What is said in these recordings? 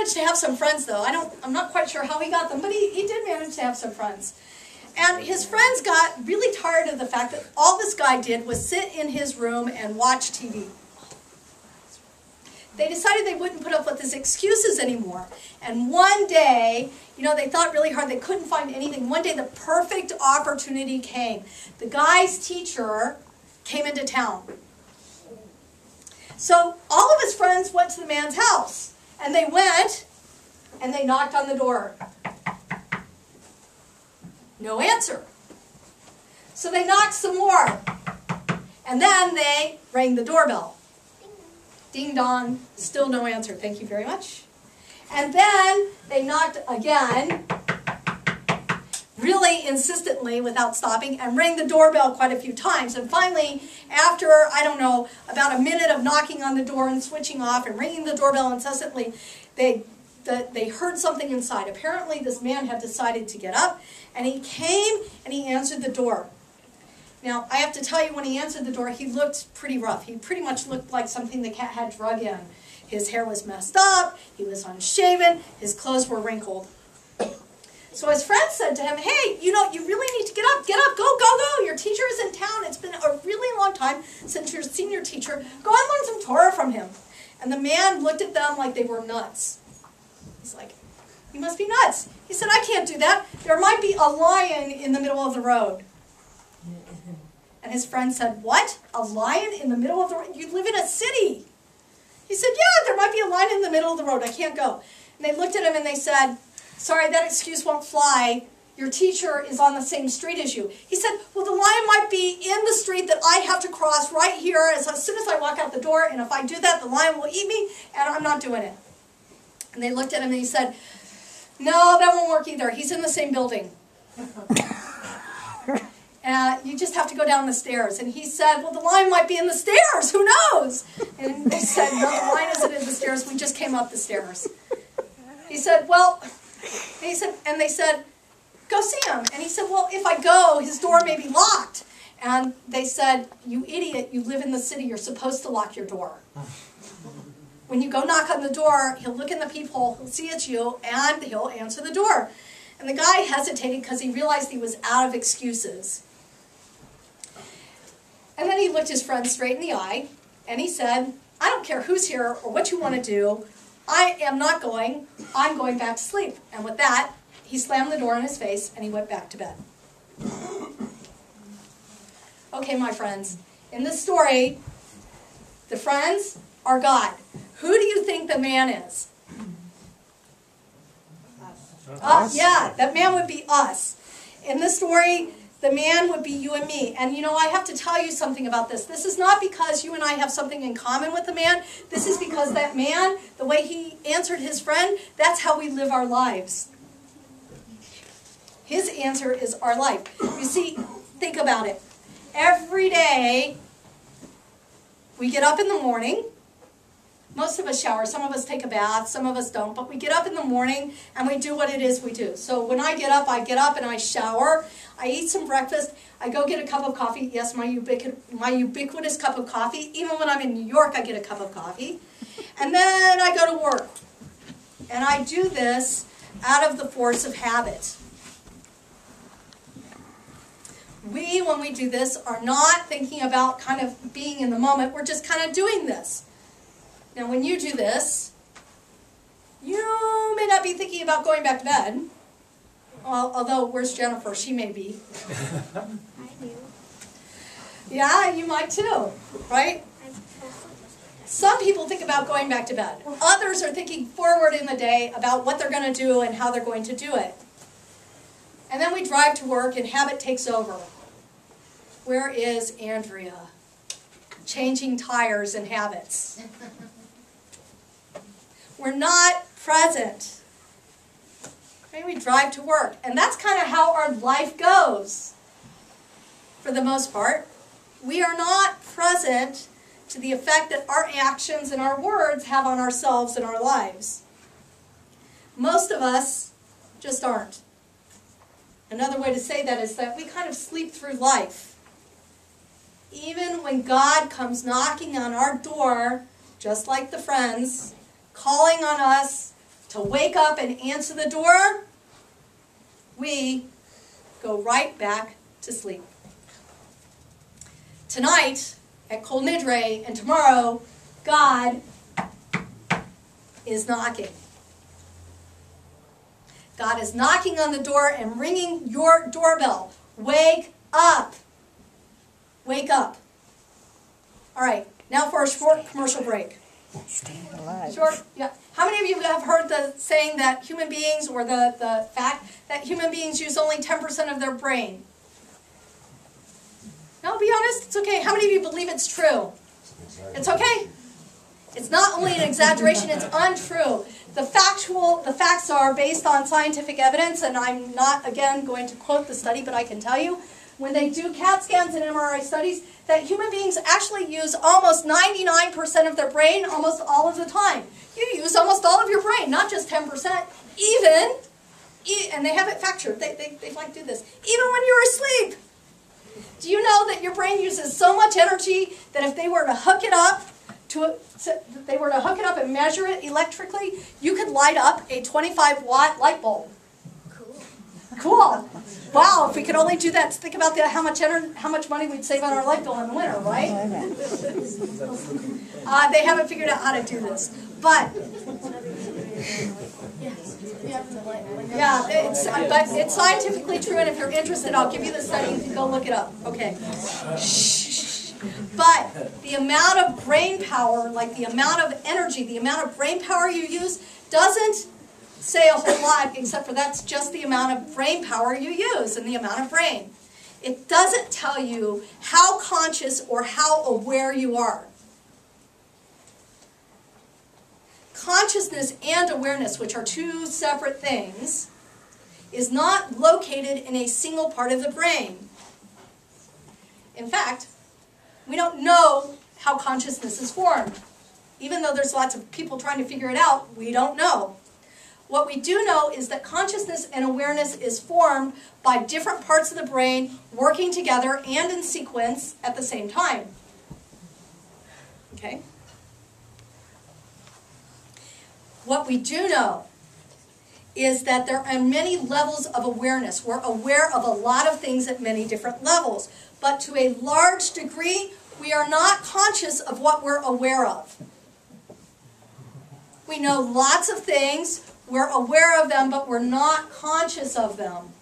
managed to have some friends, though. I'm not quite sure how he got them, but he did manage to have some friends. And his friends got really tired of the fact that all this guy did was sit in his room and watch TV. They decided they wouldn't put up with his excuses anymore. And one day, they thought really hard. They couldn't find anything. One day, the perfect opportunity came. The guy's teacher came into town. So all of his friends went to the man's house. And they went, and they knocked on the door. No answer. So they knocked some more. And then they rang the doorbell. Ding dong, still no answer. Thank you very much. And then they knocked again, really insistently without stopping, and rang the doorbell quite a few times. And finally, after, I don't know, about a minute of knocking on the door and switching off and ringing the doorbell incessantly, they heard something inside. Apparently, this man had decided to get up, and he came and he answered the door. Now, I have to tell you, when he answered the door, he looked pretty rough. He pretty much looked like something the cat had drug in. His hair was messed up, he was unshaven, his clothes were wrinkled. So his friend said to him, hey, you really need to get up, go, your teacher is in town. It's been a really long time since your senior teacher. Go and learn some Torah from him. And the man looked at them like they were nuts. He's like, you must be nuts. He said, I can't do that. There might be a lion in the middle of the road. And his friend said, what? A lion in the middle of the road? You live in a city. He said, yeah, there might be a lion in the middle of the road. I can't go. And they looked at him and they said, sorry, that excuse won't fly. Your teacher is on the same street as you. He said, well, the lion might be in the street that I have to cross right here as soon as I walk out the door. And if I do that, the lion will eat me, and I'm not doing it. And they looked at him and he said, no, that won't work either. He's in the same building. You just have to go down the stairs. And he said, well, the lion might be in the stairs. Who knows? And they said, no, the lion isn't in the stairs. We just came up the stairs. He said, and they said, go see him. And he said, well, if I go, his door may be locked. And they said, you idiot, you live in the city. You're supposed to lock your door. When you go knock on the door, he'll look in the peephole, he'll see it's you, and he'll answer the door. And the guy hesitated because he realized he was out of excuses. And then he looked his friend straight in the eye, and he said, I don't care who's here or what you want to do. I am not going. I'm going back to sleep. And with that, he slammed the door in his face, and he went back to bed. Okay, my friends, in this story, the friends are God. Who do you think the man is? Us. Yeah, that man would be us. In this story, the man would be you and me. And I have to tell you something about this. This is not because you and I have something in common with the man. This is because that man, the way he answered his friend, that's how we live our lives. His answer is our life. You see, think about it. Every day, we get up in the morning. Most of us shower, some of us take a bath, some of us don't, but we get up in the morning and we do what it is we do. So when I get up and I shower, I eat some breakfast, I go get a cup of coffee, yes, my ubiquitous cup of coffee. Even when I'm in New York, I get a cup of coffee. And then I go to work. And I do this out of the force of habit. We, when we do this, are not thinking about kind of being in the moment, we're just kind of doing this. Now, when you do this, you may not be thinking about going back to bed. Although, where's Jennifer? She may be. I do. Yeah, you might too, right? Some people think about going back to bed. Others are thinking forward in the day about what they're going to do and how they're going to do it. And then we drive to work and habit takes over. Where is Andrea? Changing tires and habits. We're not present. Maybe we drive to work. And that's kind of how our life goes. For the most part, we are not present to the effect that our actions and our words have on ourselves and our lives. Most of us just aren't. Another way to say that is that we kind of sleep through life. Even when God comes knocking on our door, just like the friends, calling on us to wake up and answer the door, we go right back to sleep. Tonight, at Kol Nidre, and tomorrow, God is knocking. God is knocking on the door and ringing your doorbell. Wake up. Wake up. All right, now for a short commercial break. Staying alive. Short, yeah. How many of you have heard the saying that human beings, or the fact that human beings use only 10% of their brain? No, be honest, it's okay. How many of you believe it's true? It's okay. It's not only an exaggeration, it's untrue. The facts are based on scientific evidence, and I'm not, again, going to quote the study, but I can tell you, when they do CAT scans and MRI studies, that human beings actually use almost 99% of their brain almost all of the time. You use almost all of your brain, not just 10%, and they have it factored, they like to do this, even when you're asleep. Do you know that your brain uses so much energy that if they were to hook it up, and measure it electrically, you could light up a 25-watt light bulb. Cool. Wow, if we could only do that, think about how much money we'd save on our light bill in the winter, right? They haven't figured out how to do this. But yeah, it's scientifically true, and if you're interested, I'll give you the study. You can go look it up. Okay. But the amount of brain power, like the amount of energy, the amount of brain power you use, doesn't say a whole lot, except for that's just the amount of brain power you use and the amount of brain. It doesn't tell you how conscious or how aware you are. Consciousness and awareness, which are two separate things, is not located in a single part of the brain. In fact, we don't know how consciousness is formed. Even though there's lots of people trying to figure it out, we don't know. What we do know is that consciousness and awareness is formed by different parts of the brain working together and in sequence at the same time. Okay? What we do know is that there are many levels of awareness. We're aware of a lot of things at many different levels. But to a large degree, we are not conscious of what we're aware of. We know lots of things, we're aware of them, but we're not conscious of them.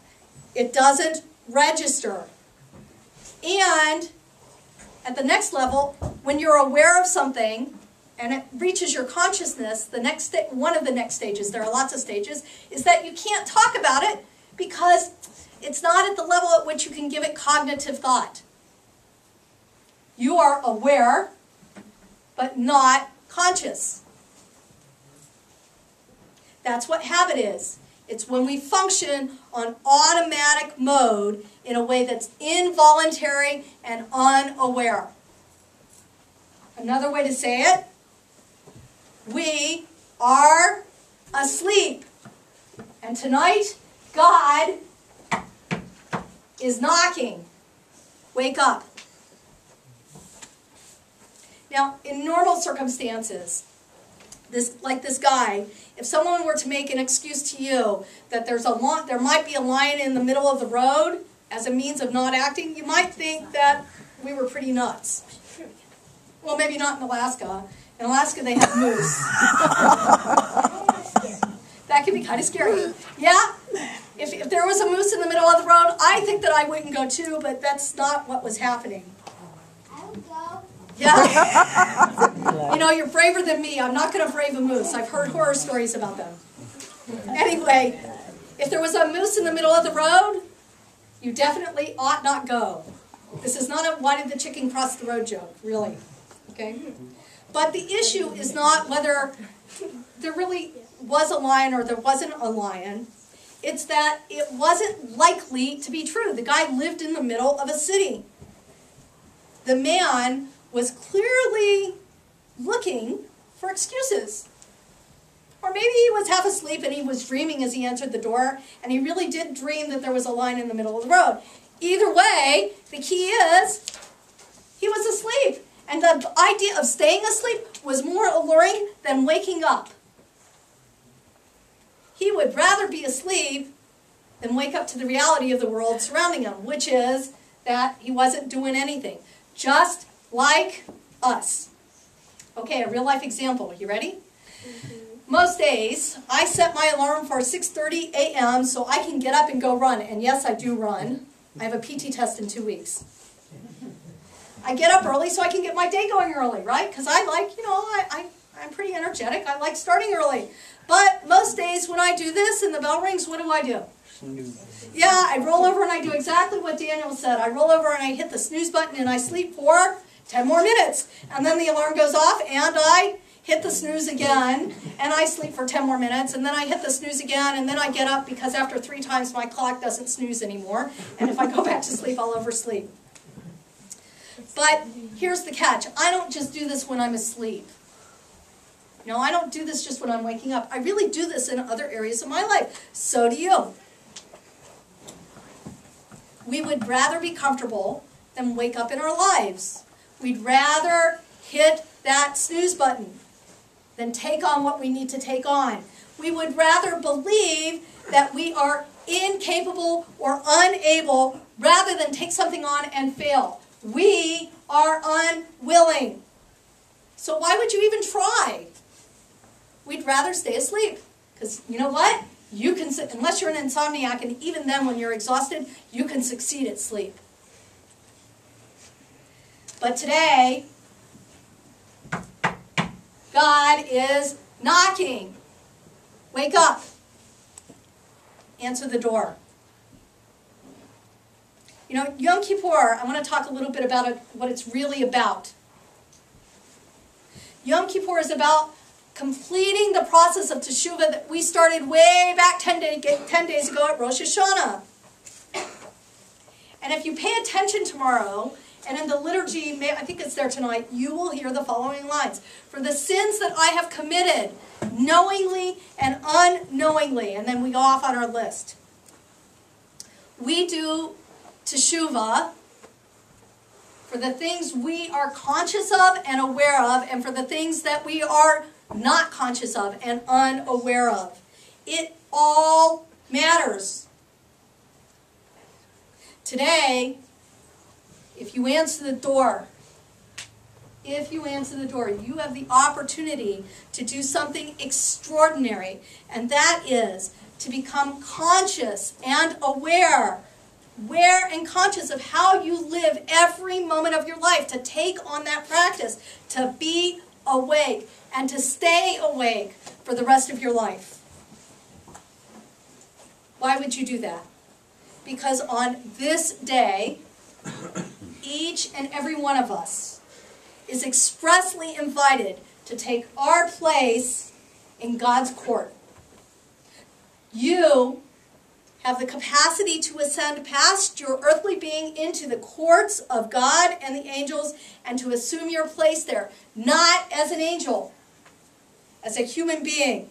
It doesn't register. And at the next level, when you're aware of something, and it reaches your consciousness, one of the next stages, there are lots of stages, is that you can't talk about it because it's not at the level at which you can give it cognitive thought. You are aware, but not conscious. That's what habit is. It's when we function on automatic mode in a way that's involuntary and unaware. Another way to say it, we are asleep. And tonight, God is knocking. Wake up. Now, in normal circumstances, like this guy, if someone were to make an excuse to you that there might be a lion in the middle of the road as a means of not acting, you might think that we were pretty nuts. Well, maybe not in Alaska. In Alaska, they have moose. That can be kind of scary. Yeah? If there was a moose in the middle of the road, I think that I wouldn't go too, but that's not what was happening. I would go. Yeah? You know, you're braver than me. I'm not going to brave a moose. I've heard horror stories about them. Anyway, if there was a moose in the middle of the road, you definitely ought not go. This is not a why did the chicken cross the road joke, really. Okay? But the issue is not whether there really was a lion or there wasn't a lion. It's that it wasn't likely to be true. The guy lived in the middle of a city. The man was clearly looking for excuses. Or maybe he was half asleep and he was dreaming as he entered the door, and he really did dream that there was a lion in the middle of the road. Either way, the key is he was asleep. And the idea of staying asleep was more alluring than waking up. he would rather be asleep than wake up to the reality of the world surrounding him, which is that he wasn't doing anything. Just like us. Okay, a real life example. You ready? Most days, I set my alarm for 6:30 a.m. so I can get up and go run. And yes, I do run. I have a PT test in 2 weeks. I get up early so I can get my day going early, right? Because I like, I'm pretty energetic. I like starting early. But most days when I do this and the bell rings, what do? Yeah, I roll over and I do exactly what Daniel said. I roll over and I hit the snooze button and I sleep for 10 more minutes. And then the alarm goes off and I hit the snooze again and I sleep for 10 more minutes. And then I hit the snooze again and then I get up because after 3 times my clock doesn't snooze anymore. And if I go back to sleep, I'll oversleep. But here's the catch. I don't just do this when I'm asleep. No, I don't do this just when I'm waking up. I really do this in other areas of my life. So do you. We would rather be comfortable than wake up in our lives. We'd rather hit that snooze button than take on what we need to take on. We would rather believe that we are incapable or unable rather than take something on and fail. We are unwilling. So why would you even try? We'd rather stay asleep. Because you know what? You can, unless you're an insomniac, and even then when you're exhausted, you can succeed at sleep. But today, God is knocking. Wake up. Answer the door. Yom Kippur, I want to talk a little bit about what it's really about. Yom Kippur is about completing the process of teshuvah that we started way back 10 days ago at Rosh Hashanah. And if you pay attention tomorrow, and in the liturgy, I think it's there tonight, you will hear the following lines. For the sins that I have committed, knowingly and unknowingly, and then we go off on our list. We do teshuvah for the things we are conscious of and aware of, and for the things that we are not conscious of and unaware of. It all matters. Today, if you answer the door, you have the opportunity to do something extraordinary, and that is to become conscious and aware and conscious of how you live every moment of your life, to take on that practice, to be awake, and to stay awake for the rest of your life. Why would you do that? Because on this day, each and every one of us is expressly invited to take our place in God's court. You have the capacity to ascend past your earthly being into the courts of God and the angels and to assume your place there, not as an angel, as a human being,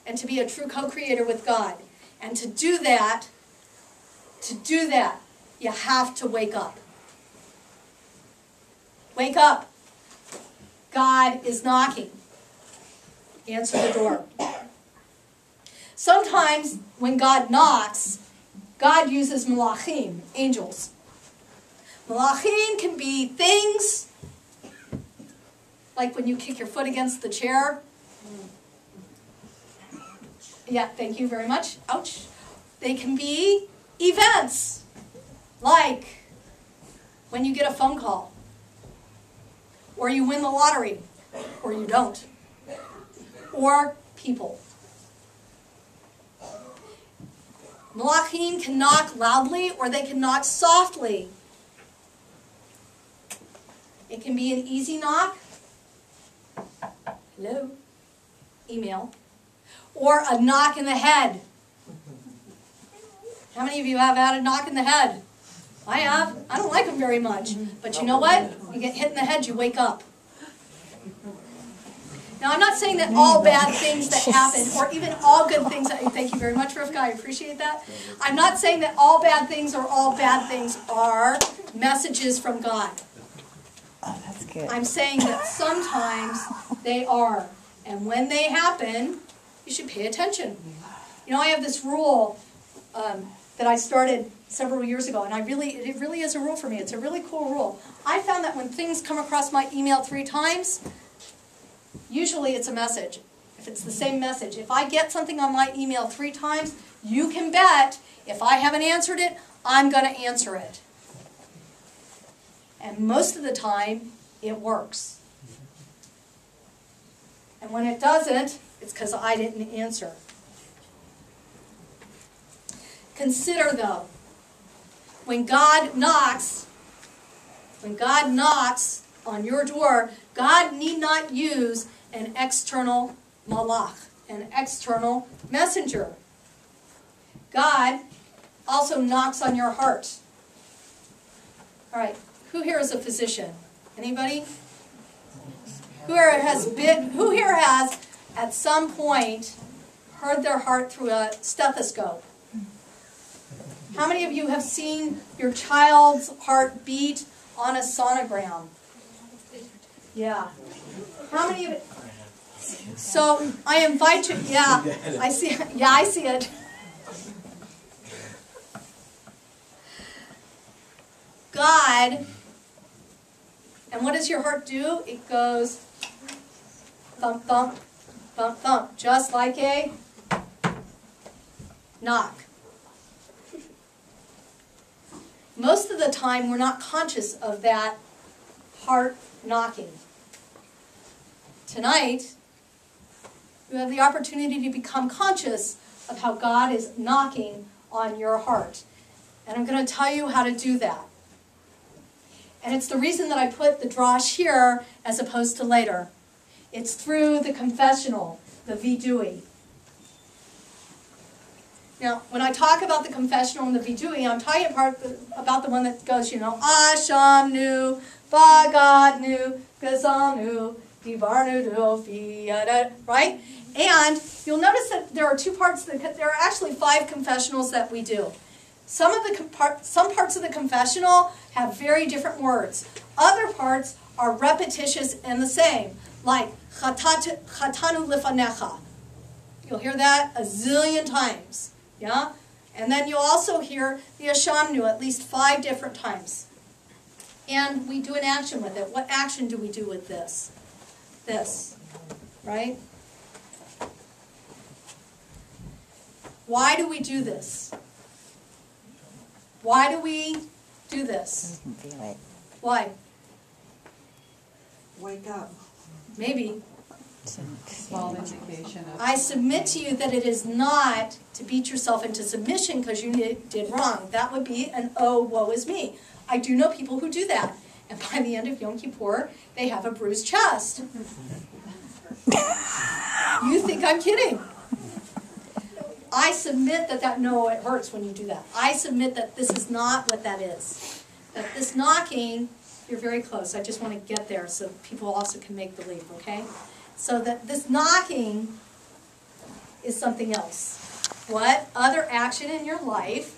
and to be a true co-creator with God. And to do that, you have to wake up. Wake up. God is knocking. Answer the door. Sometimes when God knocks, God uses malachim, angels. Malachim can be things like when you kick your foot against the chair. Yeah, thank you very much. Ouch. They can be events like when you get a phone call, or you win the lottery, or you don't, or people. Malachim can knock loudly or they can knock softly. It can be an easy knock. Hello? Email. Or a knock in the head. How many of you have had a knock in the head? I have. I don't like them very much. But you know what? You get hit in the head, you wake up. Now, I'm not saying that all bad things that happen, or even all good things that, thank you very much, Rivka, I appreciate that. I'm not saying that all bad things or all bad things are messages from God. Oh, that's good. I'm saying that sometimes they are. And when they happen, you should pay attention. You know, I have this rule that I started several years ago, and it really is a rule for me. It's a really cool rule. I found that when things come across my email 3 times, usually it's a message. If it's the same message. If I get something on my email 3 times, you can bet if I haven't answered it, I'm going to answer it. And most of the time, it works. And when it doesn't, it's because I didn't answer. Consider, though, when God knocks on your door, God need not use an external malach, an external messenger. God also knocks on your heart. All right, who here is a physician? Anybody? Who here has at some point heard their heart through a stethoscope? How many of you have seen your child's heart beat on a sonogram? Yeah. How many of it? So I invite you. Yeah, I see it. Yeah, I see it. God, and what does your heart do? It goes thump, thump, thump, thump, just like a knock. Most of the time, we're not conscious of that heart knocking. Tonight, you have the opportunity to become conscious of how God is knocking on your heart. And I'm going to tell you how to do that. And it's the reason that I put the drash here as opposed to later. It's through the confessional, the vidui. Now, when I talk about the confessional and the vidui, I'm talking about the one that goes, you know, Ashamnu, Bagadnu, Gazalnu, Divarnu, Dofiyada, right? And you'll notice that there are 2 parts. There are actually 5 confessionals that we do. Some parts of the confessional have very different words. Other parts are repetitious and the same, like Chatanu Lifanecha. You'll hear that a zillion times. Yeah? And then you'll also hear the Ashamnu at least 5 different times. And we do an action with it. What action do we do with this? This. Right? Why do we do this? Why do we do this? Why? Wake up. Maybe. Small indication of... I submit to you that it is not to beat yourself into submission because you did wrong. That would be an oh, woe is me. I do know people who do that. And by the end of Yom Kippur, they have a bruised chest. You think I'm kidding? I submit no, it hurts when you do that. I submit that this is not what that is. That this knocking, you're very close. I just want to get there so people also can make the leap, okay? So that this knocking is something else. What other action in your life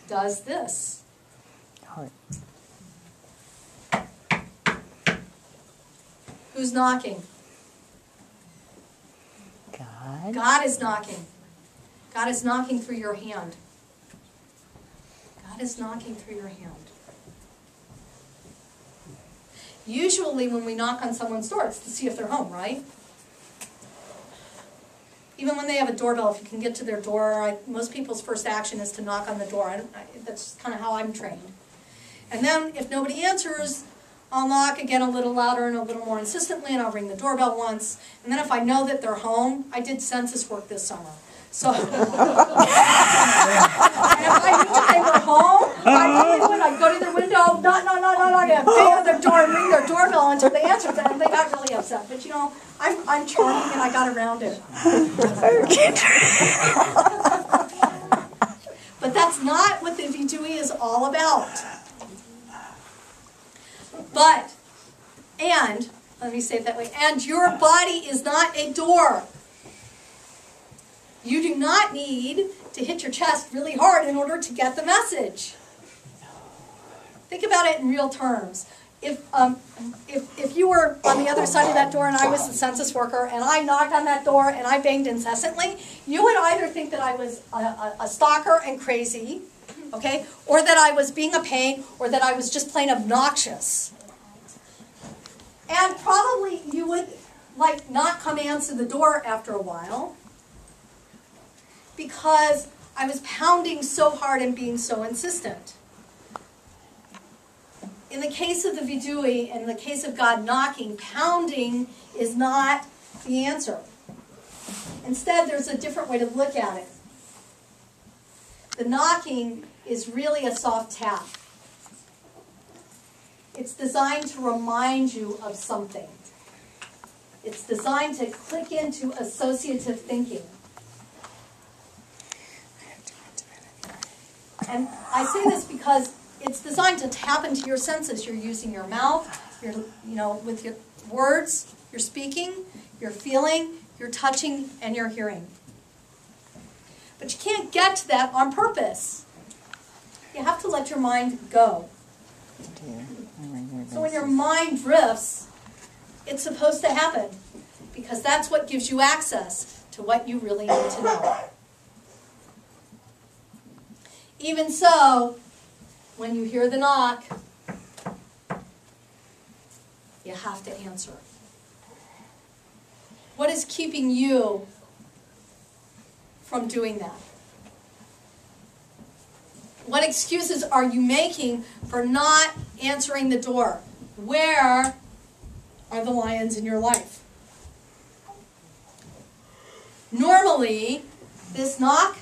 does this? Heart. Who's knocking? God. God is knocking. God is knocking through your hand. God is knocking through your hand. Usually when we knock on someone's door, it's to see if they're home, right? Even when they have a doorbell, if you can get to their door, most people's first action is to knock on the door. That's kind of how I'm trained. And then if nobody answers, I'll knock again a little louder and a little more insistently, and I'll ring the doorbell once. And then if I know that they're home, I did census work this summer. So, and if I knew that they were home, I'd go to their window, knock, and bang on their door and ring their doorbell until they answered, and they got really upset. But you know, I'm charming and I got around it. But that's not what the vidui is all about. But, and, let me say it that way, and your body is not a door. You do not need to hit your chest really hard in order to get the message. Think about it in real terms. if you were on the other side of that door and I was the census worker and I knocked on that door and I banged incessantly, you would either think that I was a stalker and crazy, okay, or that I was being a pain, or that I was just plain obnoxious. And probably you would like not come answer the door after a while because I was pounding so hard and being so insistent. In the case of the vidui, in the case of God knocking, pounding is not the answer. Instead, there's a different way to look at it. The knocking is really a soft tap. It's designed to remind you of something. It's designed to click into associative thinking. And I say this because it's designed to tap into your senses. You're using your mouth, with your words, you're speaking, you're feeling, you're touching, and you're hearing. But you can't get to that on purpose. You have to let your mind go. So when your mind drifts, it's supposed to happen because that's what gives you access to what you really need to know. Even so, when you hear the knock, you have to answer. What is keeping you from doing that? What excuses are you making for not answering the door? Where are the lions in your life? Normally, this knock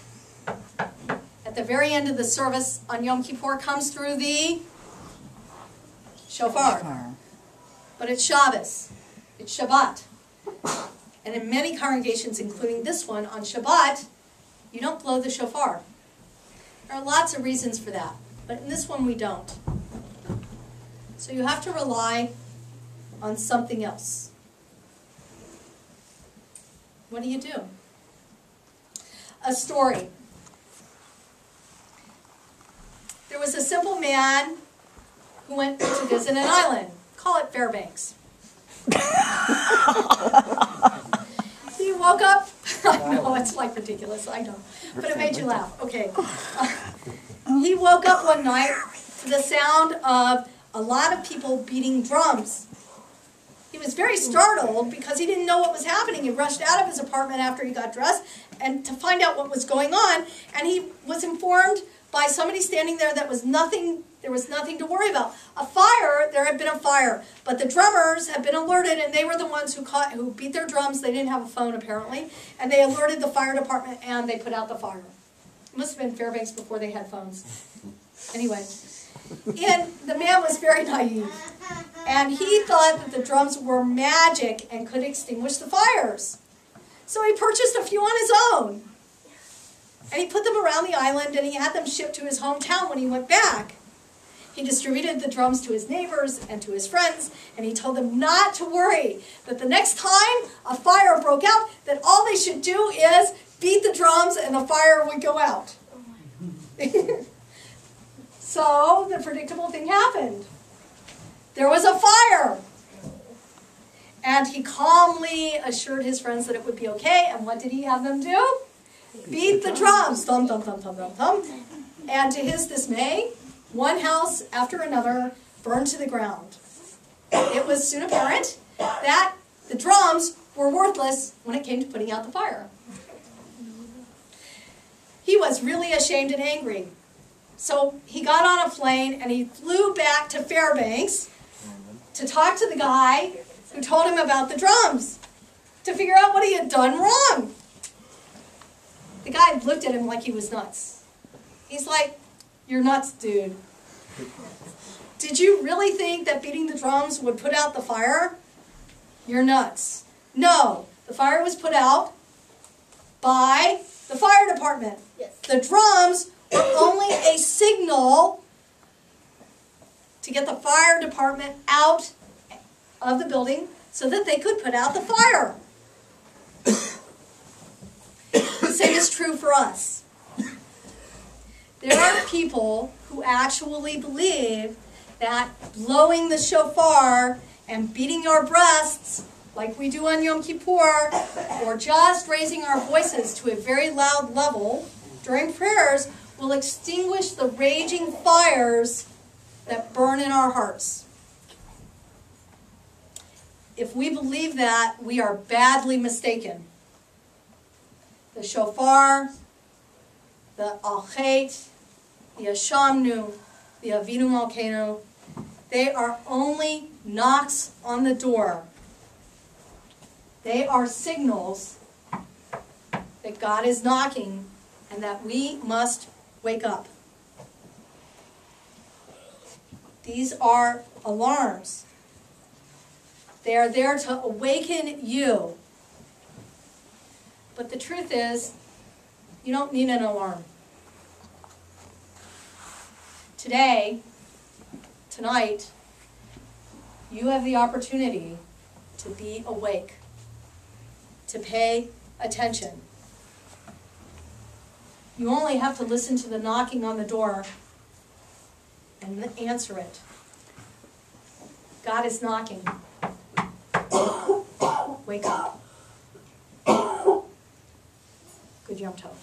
at the very end of the service on Yom Kippur comes through the shofar. But it's Shabbos. It's Shabbat. And in many congregations, including this one, on Shabbat, you don't blow the shofar. There are lots of reasons for that, but in this one we don't. So you have to rely on something else. What do you do? A story. There was a simple man who went to visit an island. Call it Fairbanks. He woke up. I know, it's like ridiculous, I know. But it made you laugh. Okay. He woke up one night to the sound of a lot of people beating drums. He was very startled because he didn't know what was happening. He rushed out of his apartment after he got dressed and to find out what was going on. And he was informed by somebody standing there that there was nothing to worry about. There had been a fire, but the drummers had been alerted, and they were the ones who beat their drums. They didn't have a phone, apparently, and they alerted the fire department, and they put out the fire. It must have been Fairbanks before they had phones. Anyway, and the man was very naive, and he thought that the drums were magic and could extinguish the fires. So he purchased a few on his own, and he put them around the island, and he had them shipped to his hometown when he went back. He distributed the drums to his neighbors and to his friends, and he told them not to worry, that the next time a fire broke out, that all they should do is beat the drums and the fire would go out. So the predictable thing happened. There was a fire. And he calmly assured his friends that it would be okay, and what did he have them do? Beat the drums. Thump, thump, thump, thump, thump, thump. And to his dismay, one house after another burned to the ground. It was soon apparent that the drums were worthless when it came to putting out the fire. He was really ashamed and angry. So he got on a plane and he flew back to Fairbanks to talk to the guy who told him about the drums, to figure out what he had done wrong. The guy looked at him like he was nuts. He's like, "You're nuts, dude. Did you really think that beating the drums would put out the fire? You're nuts." No, the fire was put out by the fire department. Yes. The drums were only a signal to get the fire department out of the building so that they could put out the fire. The same is true for us. There are people who actually believe that blowing the shofar and beating our breasts like we do on Yom Kippur, or just raising our voices to a very loud level during prayers will extinguish the raging fires that burn in our hearts. If we believe that, we are badly mistaken. The shofar, the Al-Chet, the Ashamnu, the Avinu Malkeinu, they are only knocks on the door. They are signals that God is knocking and that we must wake up. These are alarms. They are there to awaken you. But the truth is, you don't need an alarm. Today, tonight, you have the opportunity to be awake, to pay attention. You only have to listen to the knocking on the door and answer it. God is knocking. Wake up. Good Yom Tov.